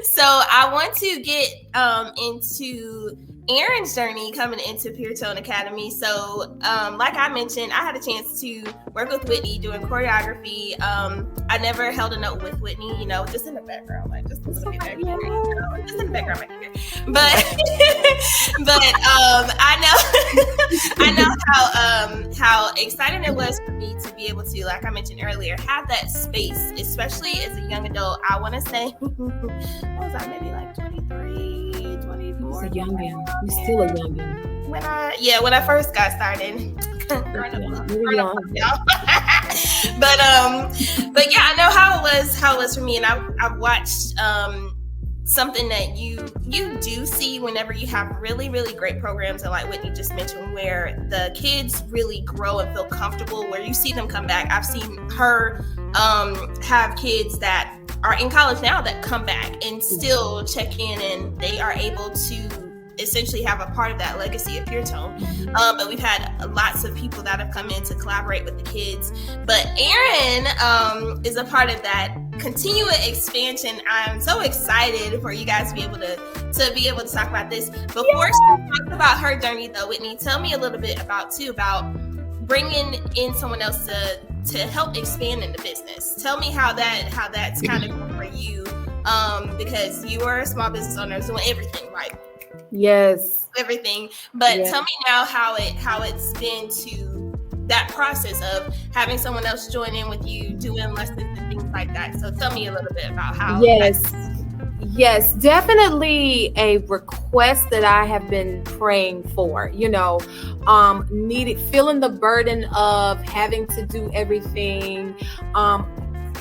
So I want to get into Erin's journey coming into Puretone Academy. So like I mentioned, I had a chance to work with Whitney doing choreography. I never held a note with Whitney, just in the background, like just a little bit back here, just in the background back here. But I know how exciting it was for me to be able to, like I mentioned earlier, have that space, especially as a young adult. I want to say, what was I, maybe like 23, 24? A youngin. You're still a youngin. When I first got started. But yeah, I know how it was for me, and I've watched something that you do see whenever you have really, really great programs, and like Whitney just mentioned, where the kids really grow and feel comfortable, where you see them come back. I've seen her have kids that are in college now that come back and still check in, and they are able to essentially have a part of that legacy of Puretone. But we've had lots of people that have come in to collaborate with the kids. But Erin is a part of that continual expansion. I'm so excited for you guys to be able to talk about this. Before she talks about her journey, though, Whitney, tell me a little bit about bringing in someone else to help expand in the business. Tell me how that's kind of for you, because you are a small business owner doing everything, right? Yes. Everything. But tell me now how it's been to that process of having someone else join in with you, doing lessons and things like that. So tell me a little bit about how. Yes, definitely a request that I have been praying for, feeling the burden of having to do everything,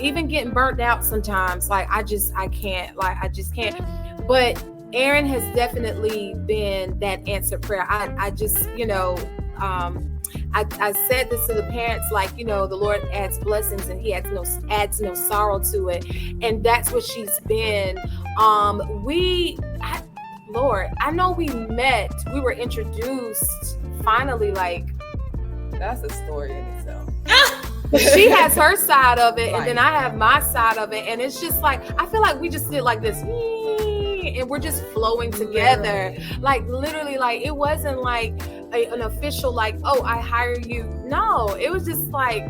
even getting burnt out sometimes. Like I just can't. But Erin has definitely been that answered prayer. I said this to the parents, like, the Lord adds blessings and he adds no sorrow to it. And that's what she's been. Lord, I know we were introduced finally, like, that's a story in itself. She has her side of it, and then I have my side of it. And it's just like, I feel like we just did like this, and we're just flowing together. Literally, like it wasn't like an official, like, oh, I hire you. No, it was just like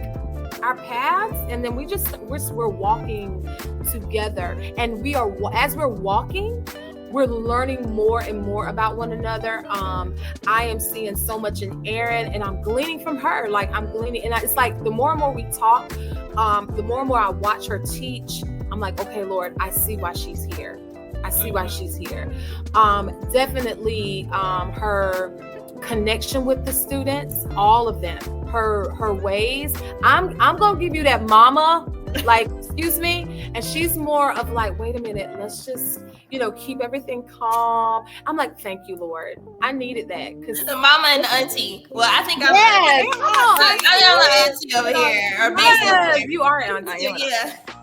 our paths, and then we're walking together, and as we're walking, we're learning more and more about one another. I am seeing so much in Erin, and I'm gleaning from her. Like I'm gleaning, and it's like the more and more we talk, the more and more I watch her teach. I'm like, okay, Lord, I see why she's here. Definitely her connection with the students, all of them, her ways. I'm gonna give you that mama, like, excuse me. And she's more of like, wait a minute, let's just, keep everything calm. I'm like, thank you, Lord. I needed that. Because the mama and the auntie. Well, I think I'm an auntie over here. Or yes, you are an auntie.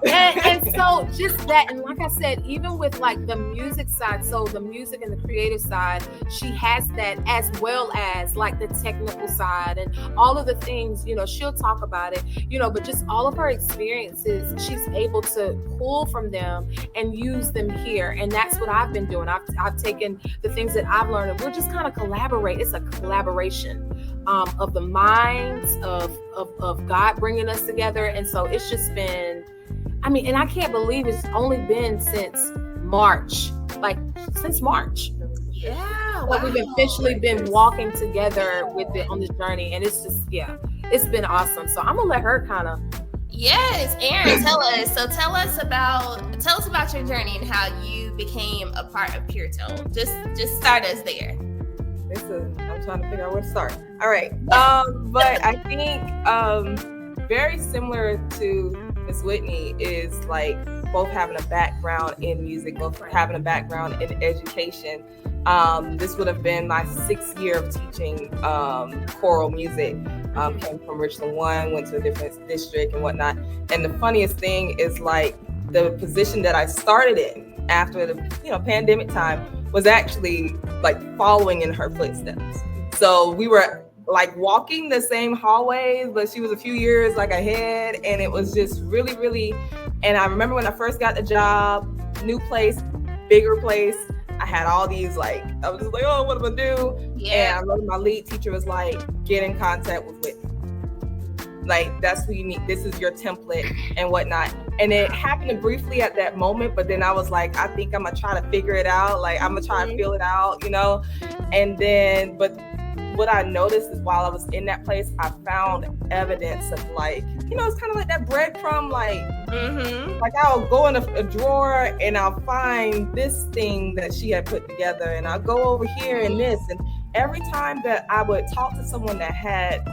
Yeah. And so just that, and like I said, even with like the music side, so the music and the creative side, she has that, as well as like the technical side and all of the things, she'll talk about it, but just all of her experiences, she's able to pull from them and use them here. And that's what I've been doing. I've taken the things that I've learned, and we're just kind of collaborate. It's a collaboration of the minds of God bringing us together. And so it's just been, and I can't believe it's only been since March. Yeah. Like we've officially been walking together with it on this journey. And it's just, it's been awesome. So I'm going to let her kind of. Yes, Erin, tell us. So tell us about your journey and how you became a part of Puretone. Just start us there. I'm trying to figure out where to start. All right. But I think very similar to Miss Whitney is like both having a background in music, both having a background in education. This would have been my 6th year of teaching choral music. Came from Richland 1, went to a different district and whatnot. And the funniest thing is like the position that I started in after the pandemic time was actually like following in her footsteps. So we were like walking the same hallways, but she was a few years like ahead, and it was just really, really. And I remember when I first got the job, new place, bigger place. I had all these I was just like, oh, what am I gonna do? Yeah. And I remember my lead teacher was like, get in contact with Whitney. Like, that's who you need. This is your template and whatnot. And it happened briefly at that moment, but then I was like, I think I'm gonna try to figure it out. Like, I'm gonna try to feel it out, And then, but what I noticed is while I was in that place, I found evidence of it's kind of like that breadcrumb, like I'll go in a drawer and I'll find this thing that she had put together, and I'll go over here and this. And every time that I would talk to someone that had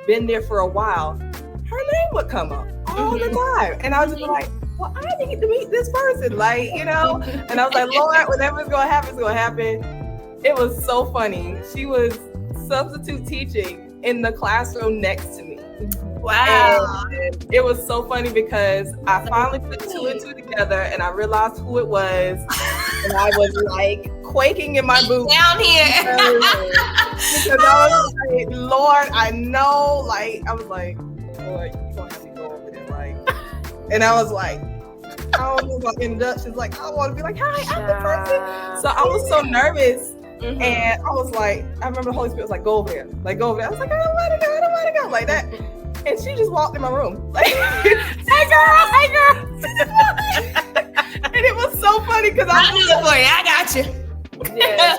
been there for a while, her name would come up all the time. And I was just like, well, I need to meet this person, And I was like, Lord, whatever's going to happen is going to happen. It was so funny. She was substitute teaching in the classroom next to me. Wow. And it was so funny because I finally put two and two together and I realized who it was. And I was quaking in my boots. Down here. Because I was like, Lord, I know. I was like, Lord, you're going to have me go over there. And I was like, I don't know about introductions. I want to be like, hi, I'm the person. So I was so nervous. And I was like, I remember the Holy Spirit was like, go over there. Go over there. I was like, I don't want to go. Like that. And she just walked in my room. Hey girl. And it was so funny because I knew it for you. I got you. Yeah.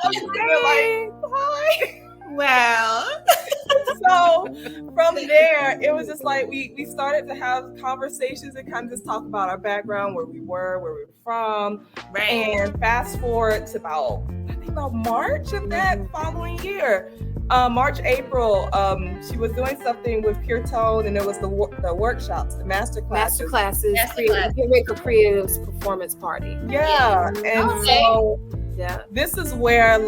Hi. Wow. So from there, it was just we started to have conversations and kind of just talk about our background, where we were from. Right. And fast forward to about March of that following year. March, April, she was doing something with Puretone, and there was the workshops, the master classes. Get ready for Creative's performance party. Yeah. And so yeah, this is where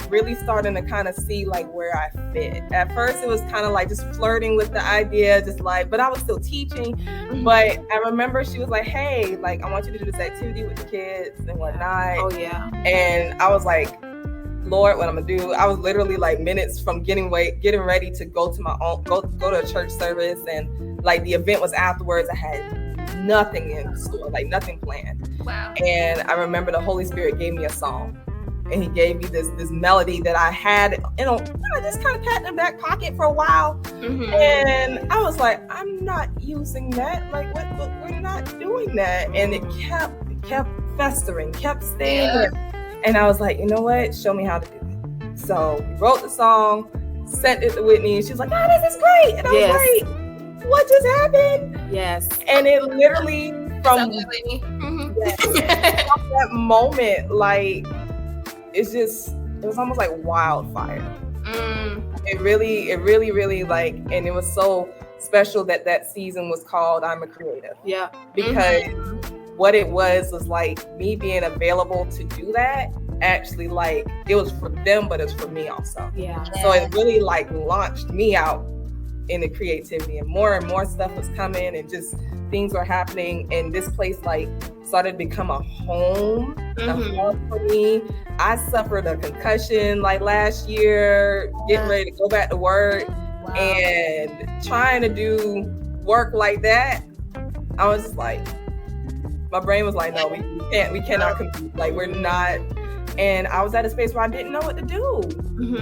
really starting to kind of see where I fit. At first it was kind of just flirting with the idea, but I was still teaching. But I remember she was like, hey, I want you to do this activity with the kids and whatnot. Oh yeah. And I was like, Lord, what I'm gonna do? I was literally minutes from getting ready to go to my own go to a church service, and the event was afterwards. I had nothing in store, nothing planned. Wow. And I remember the Holy Spirit gave me a song, and He gave me this melody that I had, I just kind of had in the back pocket for a while. And I was like, I'm not using that. What we're not doing that. And it kept festering, kept staying there. And I was like, you know what? Show me how to do it. So we wrote the song, sent it to Whitney, and she's like, oh, this is great. And I was like, what just happened? Yes. And it literally from that moment, it was almost like wildfire. It really, and it was so special that season was called I'm a Creative. Yeah. Because what it was me being available to do that. Actually, it was for them, but it's for me also. Yeah. So it really launched me out in the creativity, and more stuff was coming, and just things were happening. And this place started to become a home, a home for me. I suffered a concussion last year, getting ready to go back to work, and trying to do work like that. I was just my brain was no, we cannot compete. We're not. And I was at a space where I didn't know what to do.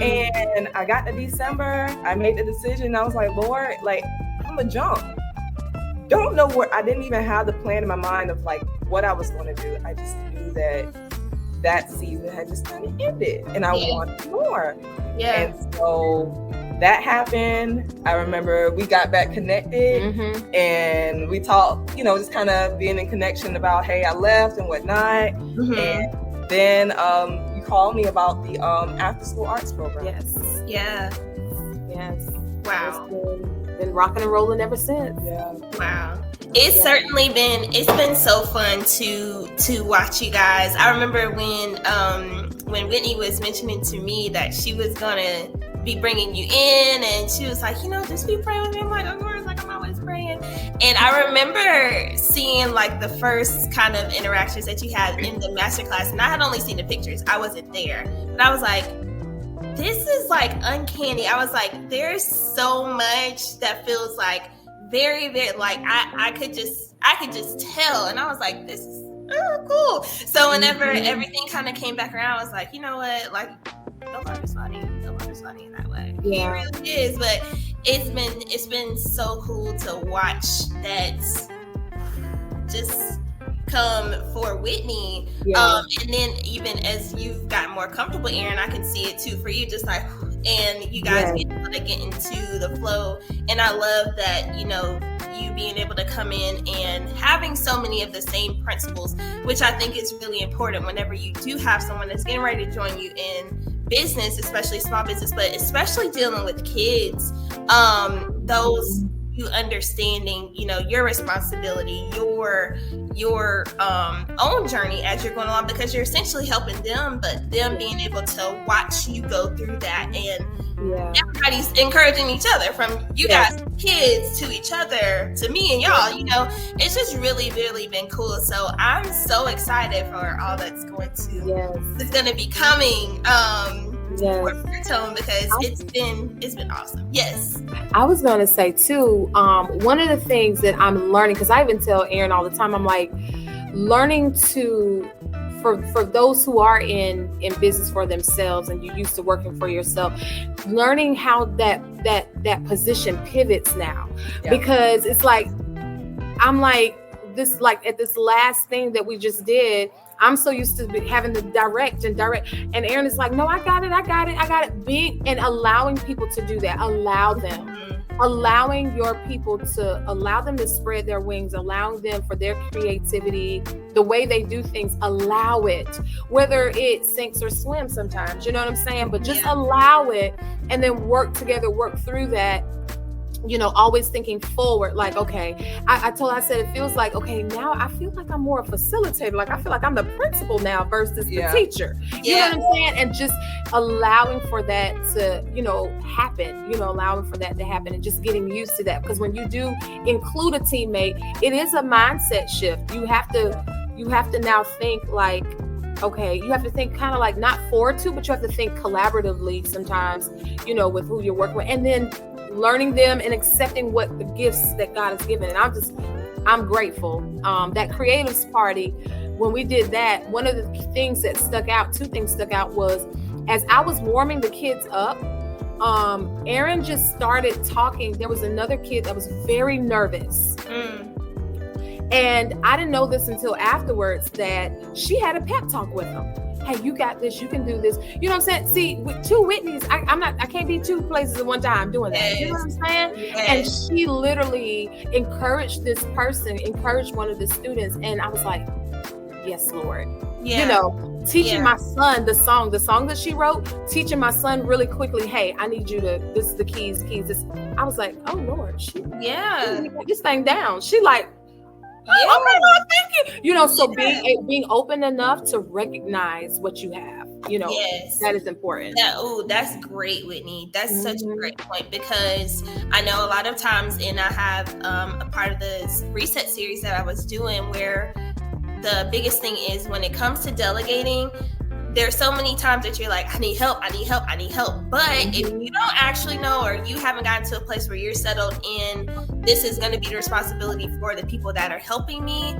And I got to December, I made the decision. I was like, Lord, I'm gonna jump. Don't know where. I didn't even have the plan in my mind of what I was going to do. I just knew that season had just kind of ended, and I wanted more. Yeah. And so that happened. I remember we got back connected, and we talked, just kind of being in connection about, hey, I left and whatnot. And then you called me about the after school arts program. Yes. Yeah. Yes. Wow. It's been rocking and rolling ever since. Yeah. Wow. It's certainly been so fun to watch you guys. I remember when Whitney was mentioning to me that she was gonna be bringing you in, and she was like, just be praying with me. I'm like, of course, I'm always praying. And I remember seeing the first kind of interactions that you had in the masterclass, and I had only seen the pictures. I wasn't there, but I was like, this is uncanny. I was like, there's so much that feels very, very I could just tell. And I was like, this Oh, cool. So whenever everything kind of came back around, I was like, you know what? Like, nobody's funny in that way. Yeah. He really is. But it's been so cool to watch that just come for Whitney. Yeah. And then even as you've gotten more comfortable, Erin, I can see it too for you, just like, and you guys being able to get into the flow. And I love that, you know, you being able to come in and having so many of the same principles, which I think is really important whenever you do have someone that's getting ready to join you in business, especially small business, but especially dealing with kids, those you understanding, you know, your responsibility, your own journey as you're going along, because you're essentially helping them, but them being able to watch you go through that, and everybody's encouraging each other, from you guys kids to each other to me and y'all, you know, it's just really, really been cool. So I'm so excited for all that's going to be coming for Puretone, because it's been awesome. Yes. I was going to say too, one of the things that I'm learning, because I even tell Erin all the time, I'm like, learning to, for those who are in business for themselves and you're used to working for yourself, learning how that position pivots now, because it's like, I'm like this, like at this last thing that we just did, I'm so used to having to direct, and Erin is like, no, I got it. Being and allowing people to do that, allowing your people to allow them to spread their wings, allowing them for their creativity, the way they do things, allow it, whether it sinks or swims sometimes, you know what I'm saying? But just allow it, and then work together, work through that. You know, always thinking forward, like, okay, I said, it feels like, okay, now I feel like I'm more a facilitator. Like, I feel like I'm the principal now versus the teacher. You know what I'm saying? And just allowing for that to, you know, happen, allowing for that to happen, and just getting used to that. Because when you do include a teammate, it is a mindset shift. You have to now think like, okay, you have to think kind of like not forward to, but you have to think collaboratively sometimes, you know, with who you're working with, and then learning them and accepting what the gifts that God has given. And I'm grateful. That creatives party, when we did that, one of the things that stuck out, two things stuck out, was as I was warming the kids up, Erin just started talking. There was another kid that was very nervous. And I didn't know this until afterwards, that she had a pep talk with him. Hey, you got this. You can do this. You know what I'm saying? See, with two Whitneys, I can't be two places at one time doing that. You know what I'm saying? Yes. And she literally encouraged one of the students. And I was like, yes, Lord. Yeah. You know, teaching my son the song that she wrote, teaching my son really quickly, hey, I need you to, this is the keys. This. I was like, oh, Lord. She got this thing down. She like, oh my God, thank you. You know, so being open enough to recognize what you have, you know, that is important. That's great, Whitney. That's such a great point, because I know a lot of times, and I have a part of the reset series that I was doing, where the biggest thing is when it comes to delegating, there's so many times that you're like, I need help. But if you don't actually know, or you haven't gotten to a place where you're settled in, this is going to be the responsibility for the people that are helping me,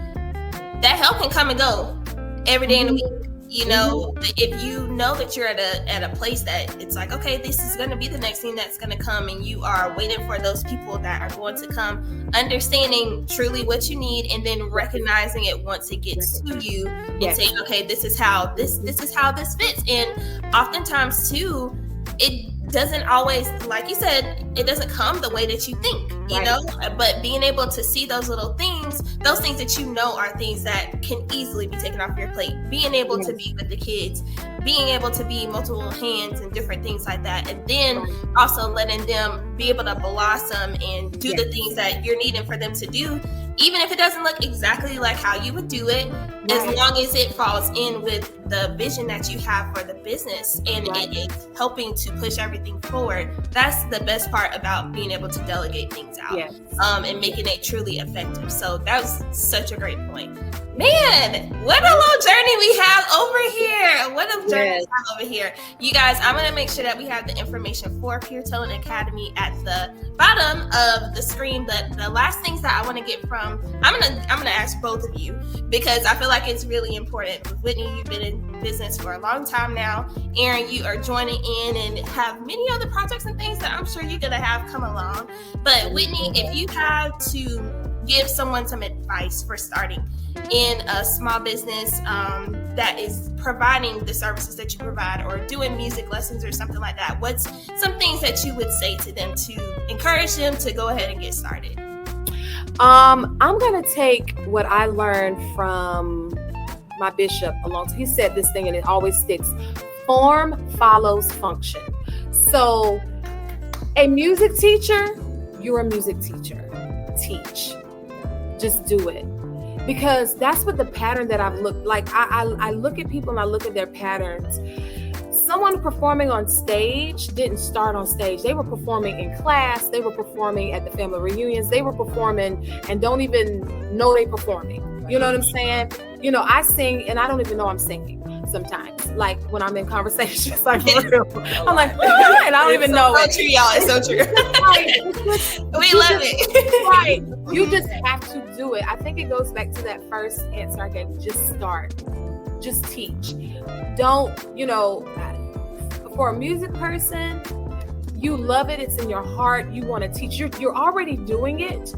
that help can come and go every day in the week. You know, if you know that you're at a place that it's like, okay, this is going to be the next thing that's going to come, and you are waiting for those people that are going to come, understanding truly what you need, and then recognizing it once it gets to you, and saying, okay, this is how this fits. And oftentimes too, it doesn't always, like you said, it doesn't come the way that you think, you know, but being able to see those little things, those things that you know are things that can easily be taken off your plate, being able to be with the kids, being able to be multiple hands and different things like that, and then also letting them be able to blossom and do the things that you're needing for them to do, even if it doesn't look exactly like how you would do it, as long as it falls in with the vision that you have for the business, and it is helping to push everything forward. That's the best part about being able to delegate things out, and making it truly effective. So that was such a great point. Man, what a little journey we have over here. What a journey we have over here. You guys, I'm going to make sure that we have the information for Puretone Academy at the bottom of the screen. But the last things that I want to get from, I'm going to ask both of you, because I feel like it's really important. With Whitney, you've been in business for a long time now. Erin, you are joining in and have many other projects and things that I'm sure you're going to have come along. But Whitney, if you had to give someone some advice for starting in a small business that is providing the services that you provide, or doing music lessons or something like that, what's some things that you would say to them to encourage them to go ahead and get started? I'm going to take what I learned from my bishop along. He said this thing and it always sticks. Form follows function. So a music teacher, you're a music teacher. Teach. Just do it. Because that's what the pattern that I've looked like. I look at people and I look at their patterns. Someone performing on stage didn't start on stage. They were performing in class. They were performing at the family reunions. They were performing and don't even know they're performing. You know what I'm saying? You know, I sing and I don't even know I'm singing sometimes. Like when I'm in conversations, like for real. I'm like, and I don't even know. It's so true, y'all. It's so true. We love it. Right. You just have to do it. I think it goes back to that first answer I gave. Just start. Just teach. Don't, you know, for a music person, you love it. It's in your heart. You want to teach. You're already doing it.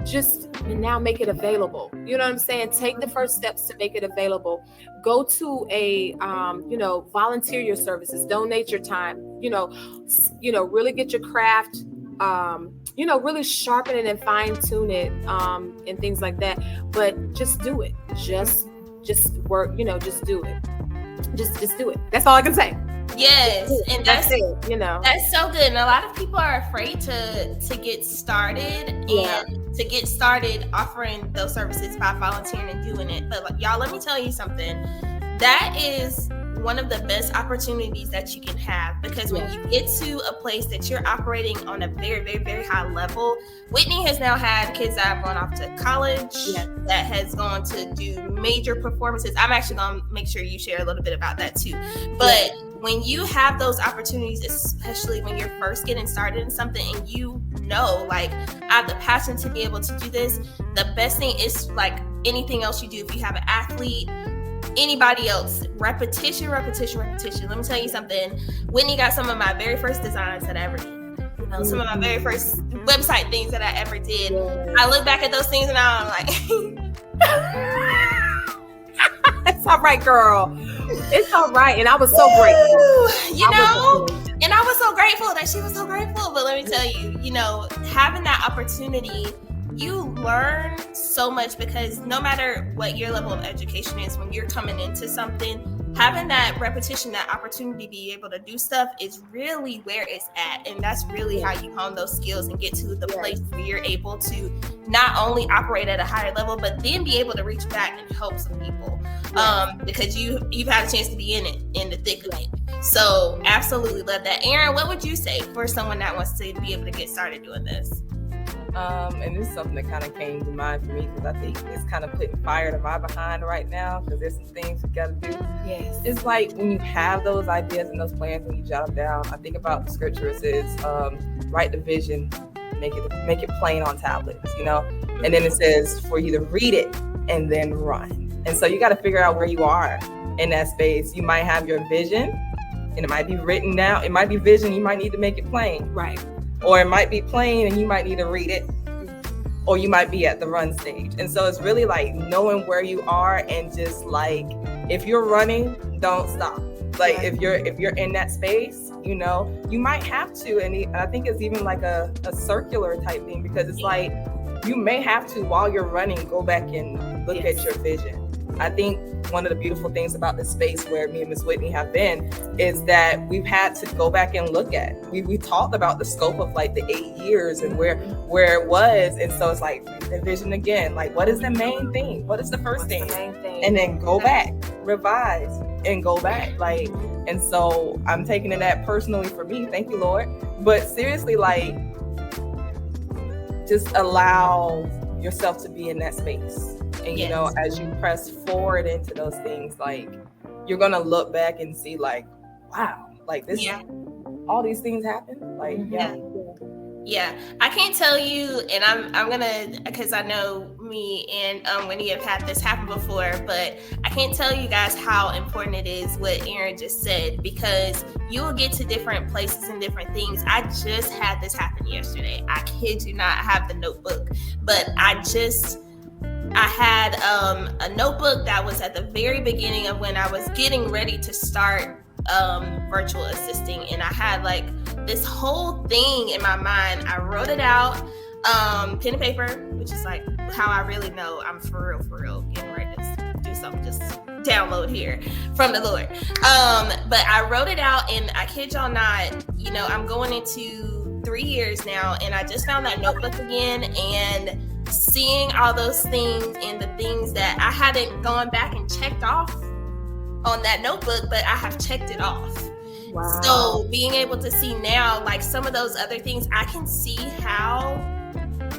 Just now make it available. You know what I'm saying? Take the first steps to make it available. Go to a, volunteer your services. Donate your time. Really get your craft. Really sharpen it and fine tune it, and things like that. But just do it. Just work. Just do it. Just do it. That's all I can say. Yes, and that's it. That's so good. And a lot of people are afraid to get started and to get started offering those services by volunteering and doing it. But y'all, let me tell you something. That is one of the best opportunities that you can have, because when you get to a place that you're operating on a very, very, very high level. Whitney has now had kids that have gone off to college, that has gone to do major performances. I'm actually going to make sure you share a little bit about that too. But when you have those opportunities, especially when you're first getting started in something and I have the passion to be able to do this, the best thing is like anything else you do. If you have an athlete, anybody else, repetition. Let me tell you something. Whitney got some of my very first designs that I ever did. Some of my very first website things that I ever did. I look back at those things and I'm like, it's all right, girl. It's all right. And I was so grateful. And I was so grateful that she was so grateful. But let me tell you, having that opportunity, you learn so much, because no matter what your level of education is, when you're coming into something, having that repetition, that opportunity to be able to do stuff is really where it's at. And that's really how you hone those skills and get to the place where you're able to not only operate at a higher level, but then be able to reach back and help some people. Because you've had a chance to be in the thick of it. So absolutely love that. Erin, what would you say for someone that wants to be able to get started doing this? And this is something that kind of came to mind for me, because I think it's kind of putting fire to my behind right now, because there's some things you got to do. Yes. It's like when you have those ideas and those plans, when you jot them down, I think about the scripture. It says, write the vision, make it plain on tablets, and then it says for you to read it and then run. And so you got to figure out where you are in that space. You might have your vision and it might be written down. It might be vision. You might need to make it plain. Right. Or it might be plain and you might need to read it, or you might be at the run stage. And so it's really like knowing where you are, and just like, if you're running, don't stop. Like if you're in that space, you might have to. And I think it's even like a circular type thing, because it's like, you may have to, while you're running, go back and look at your vision. I think one of the beautiful things about the space where me and Miss Whitney have been is that we've had to go back and look at. We talked about the scope of like the 8 years and where it was, and so it's like the vision again. Like, what is the main thing? What is the first thing? And then go back, revise, and go back. Like, and so I'm taking it that personally for me. Thank you, Lord. But seriously, like, just allow yourself to be in that space. And you know, as you press forward into those things, like you're gonna look back and see like, wow, like this, all these things happen. Like, Yeah, I can't tell you, and I'm gonna, because I know me and Winnie have had this happen before, but I can't tell you guys how important it is what Erin just said, because you will get to different places and different things. I just had this happen yesterday. I kid you not, I have the notebook, but I had a notebook that was at the very beginning of when I was getting ready to start virtual assisting, and I had like this whole thing in my mind. I wrote it out, pen and paper, which is like how I really know I'm for real getting ready to do something, just download here from the Lord. But I wrote it out, and I kid y'all not, you know, I'm going into 3 years now, and I just found that notebook again, and seeing all those things and the things that I hadn't gone back and checked off on that notebook, but I have checked it off. Wow. So being able to see now, like some of those other things, I can see how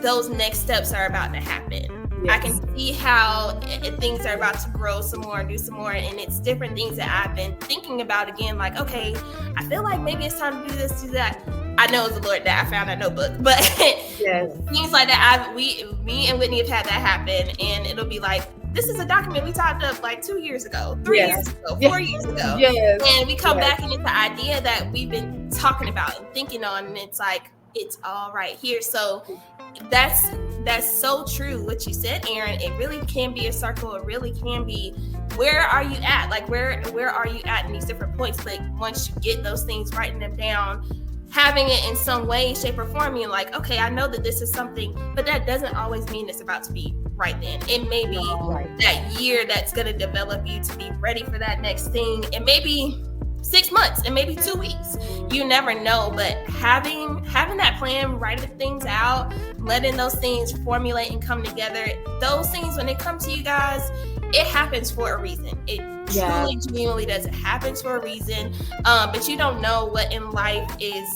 those next steps are about to happen. Yes. I can see how things are about to grow some more, do some more, and it's different things that I've been thinking about again, like, okay, I feel like maybe it's time to do this, do that. I know it's the Lord that I found that notebook, but things like that, me and Whitney have had that happen, and it'll be like, this is a document we typed up like 2 years ago, 3 years ago, 4 years ago. And we come back and it's the idea that we've been talking about and thinking on, and it's like, it's all right here. So that's so true what you said, Erin. It really can be a circle. It really can be, where are you at? Like where are you at in these different points? Like once you get those things, writing them down, having it in some way, shape, or form, you're like, okay, I know that this is something, but that doesn't always mean it's about to be right then. It may be that year that's going to develop you to be ready for that next thing. It may be 6 months, and maybe 2 weeks. You never know, but having that plan, writing things out, letting those things formulate and come together, those things, when they come to you guys, it happens for a reason. It truly, genuinely does. It happens for a reason. But you don't know what in life is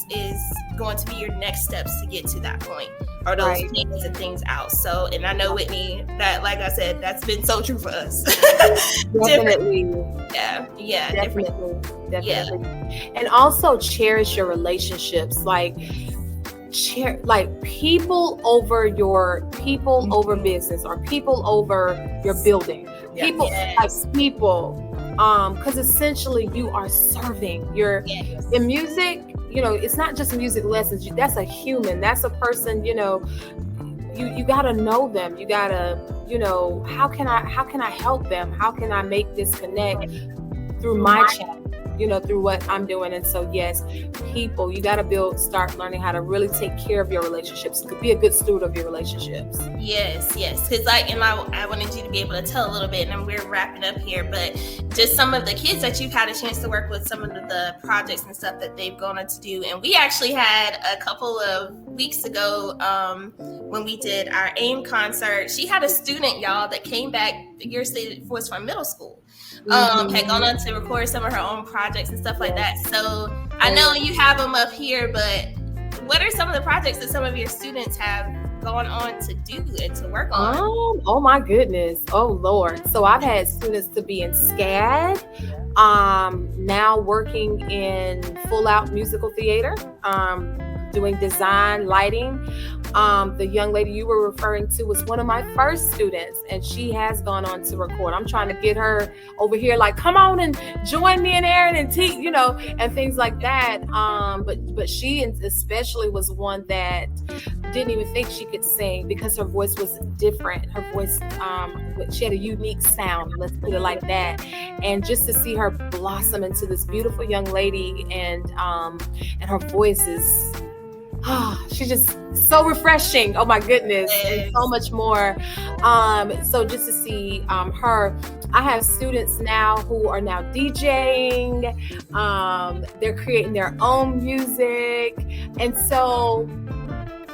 going to be your next steps to get to that point, or those things and things out. So, and I know, Whitney, that, like I said, that's been so true for us. Definitely. Definitely. Yeah. And also cherish your relationships, like people over over business, or people over your building. People, because essentially you are serving. You're in music. You know, it's not just music lessons. That's a human. That's a person. You know, you gotta know them. You gotta, you know, how can I help them? How can I make this connect through my chat? You know, through what I'm doing. And so, yes, people, you got to start learning how to really take care of your relationships. Be a good steward of your relationships. Yes. Because I wanted you to be able to tell a little bit, and we're wrapping up here, but just some of the kids that you've had a chance to work with, some of the projects and stuff that they've gone on to do. And we actually had a couple of weeks ago, when we did our AIM concert, she had a student, y'all, that came back, your state was from middle school. Had gone on to record some of her own projects and stuff like that. So I know you have them up here, but what are some of the projects that some of your students have gone on to do and to work on? Oh my goodness. Oh Lord. So I've had students to be in SCAD, now working in full out musical theater, doing design, lighting. The young lady you were referring to was one of my first students, and she has gone on to record. I'm trying to get her over here, like, come on and join me and Erin and teach, you know, and things like that. But she especially was one that didn't even think she could sing, because her voice was different. Her voice, she had a unique sound, let's put it like that. And just to see her blossom into this beautiful young lady, and her voice is, she's just so refreshing. Oh my goodness. And so much more. So just to see her, I have students now who are now DJing. They're creating their own music. And so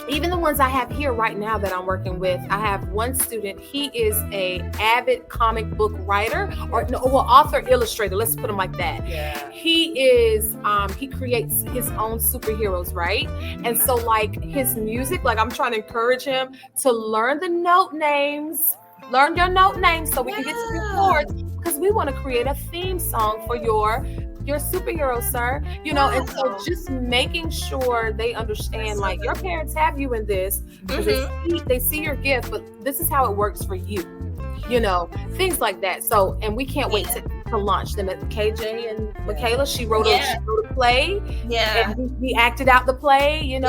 even the ones I have here right now that I'm working with, I have one student. He is a avid comic book writer, author, illustrator. Let's put him like that. Yeah. He is, he creates his own superheroes, right? And so like his music, like I'm trying to encourage him to learn the note names. Learn your note names so we can get to the chords, because we want to create a theme song for your superhero, sir. And so just making sure they understand, like, your parents have you in this, because they see your gift, but this is how it works for you. Things like that. So, and we can't wait to launch them at KJ and Michaela. She wrote a play. Yeah. And we acted out the play,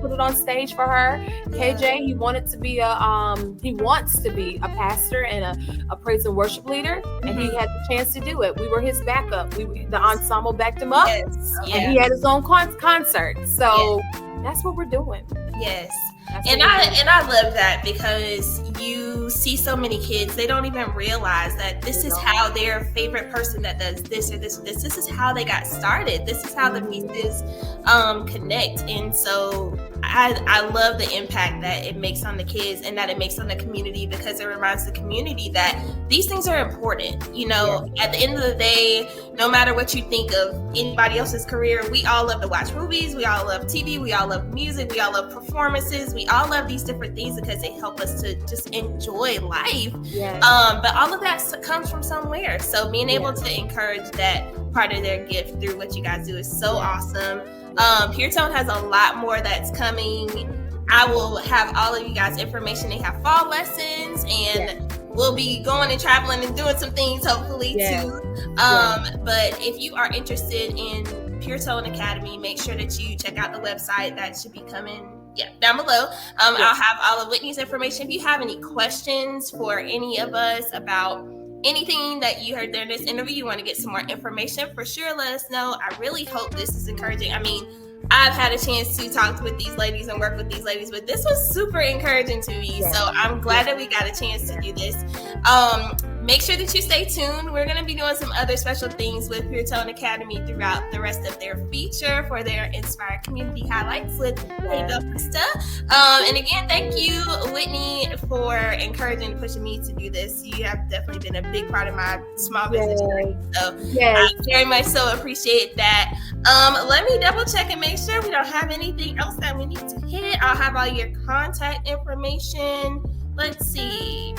put it on stage for her. KJ, he wants to be a pastor and a praise and worship leader. And he had the chance to do it. We were his backup. The ensemble backed him up. Yes. And he had his own concert. So that's what we're doing. Yes. And I love that, because you see so many kids, they don't even realize that this is how their favorite person that does this or this or this. This is how they got started. This is how the pieces connect. And so I love the impact that it makes on the kids and that it makes on the community, because it reminds the community that these things are important. At the end of the day, no matter what you think of anybody else's career, we all love to watch movies. We all love TV. We all love music. We all love performances. We all love these different things because they help us to just enjoy life. Yes. But all of that comes from somewhere. So being able to encourage that part of their gift through what you guys do is so awesome. Puretone has a lot more that's coming. I will have all of you guys information. They have fall lessons, and we'll be going and traveling and doing some things hopefully too. But if you are interested in Puretone Academy, make sure that you check out the website. That should be coming down below. I'll have all of Whitney's information. If you have any questions for any of us about anything that you heard during this interview, you want to get some more information, for sure let us know. I really hope this is encouraging. I mean, I've had a chance to talk with these ladies and work with these ladies, but this was super encouraging to me. So I'm glad that we got a chance to do this. Make sure that you stay tuned. We're going to be doing some other special things with Puretone Academy throughout the rest of their feature for their Inspired Community Highlights with Hey Bel Krista. And again, thank you, Whitney, for encouraging and pushing me to do this. You have definitely been a big part of my small business journey. So I very much so appreciate that. Let me double check and make sure we don't have anything else that we need to hit. I'll have all your contact information. Let's see.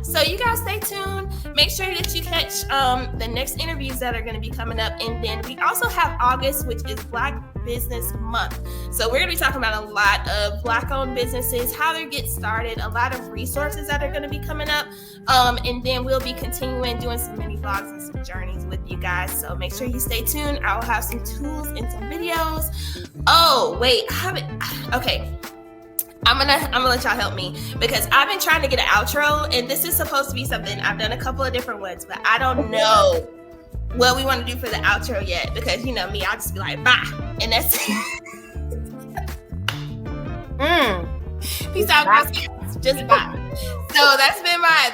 So you guys stay tuned. Make sure that you catch the next interviews that are going to be coming up. And then we also have August, which is Black Business Month. So we're going to be talking about a lot of Black-owned businesses, how they get started, a lot of resources that are going to be coming up. And then we'll be continuing doing some mini vlogs and some journeys with you guys. So make sure you stay tuned. I'll have some tools and some videos. Oh, wait. Okay. I'm gonna let y'all help me, because I've been trying to get an outro, and this is supposed to be something I've done a couple of different ones, but I don't know what we want to do for the outro yet, because me, I'll just be like, bye, and that's peace out, girls. Just bye. So that's been my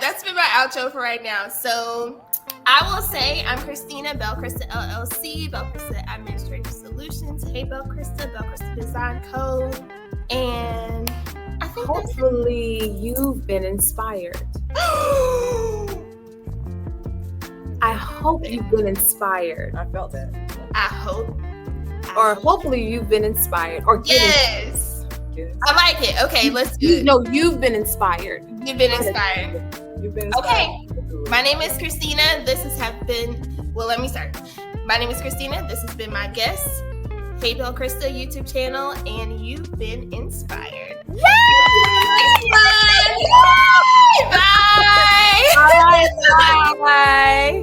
outro for right now. So I will say I'm Christina, Bel Krista LLC, Bel Krista Administrative Solutions, Hey Bel Krista Design Co. And I think hopefully you've been inspired. I hope you've been inspired. I felt that. I hope. Or hopefully you've been inspired. Or yes. I like it. Okay, let's do it. No, you've been inspired. You've been inspired. You've been inspired. Okay. My name is Christina. Let me start. My name is Christina. This has been my guest. Hey Bel Krista YouTube channel, and you've been inspired. Yay! Bye! Bye! Bye!